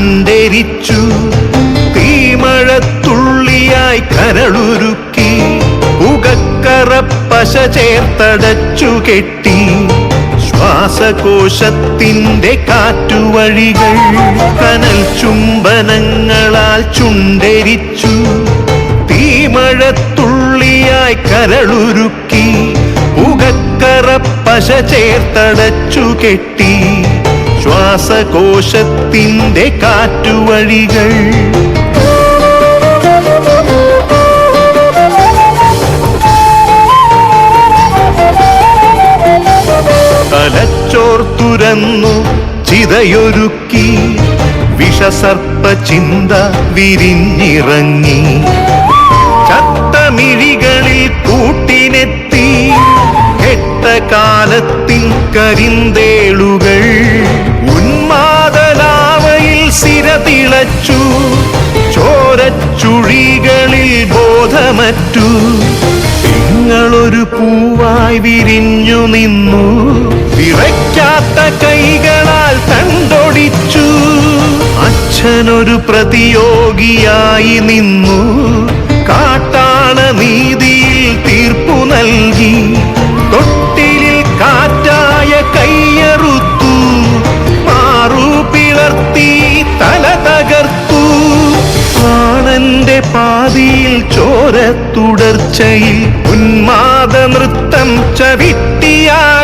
ചുണ്ടെരിച്ചു. തീമഴത്തുള്ളിയായി കരളുരുക്കി പുകക്കറപ്പശ ചേർത്തടച്ചു കെട്ടി. ശ്വാസകോശത്തിന്റെ കാറ്റുവഴികൾ കനൽ ചുംബനങ്ങളാൽ ചുണ്ടെരിച്ചു. തീമഴത്തുള്ളിയായി കരളുരുക്കി പുകക്കറപ്പശ ചേർത്തടച്ചു കെട്ടി. ശ്വാസകോശത്തിന്റെ കാറ്റുവഴികൾ തലച്ചോർ തുരന്നു ചിതയൊരുക്കി. വിഷസർപ്പ ചിന്ത വിരിഞ്ഞിറങ്ങി. ചത്തമിഴികളിൽ കൂട്ടിനെത്തി. കെട്ട കാലത്തിൻ കരിന്തേളുകൾ ഉന്മാദലാവയിൽ സിരതിളച്ചു. ചോരച്ചുഴികളിൽ ബോധമറ്റു. നിങ്ങളൊരു പൂവായി വിരിഞ്ഞു നിന്നു. വിറയ്ക്കാത്ത കൈകളാൽ തണ്ടൊടിച്ചു. അച്ഛനൊരു പ്രതിയോഗിയായി നിന്നു. കാട്ടാള നീതിയിൽ തീർപ്പു നൽകി. തൊട്ടിലിൽ കാറ്റായ കൈയറുത്തു. മാറു പിളർത്തി തല തകർത്തു. പ്രാണന്റെ പാതിയിൽ ചോര തുടർച്ചയിൽ ഉന്മാദ നൃത്തം ചവിട്ടിയാ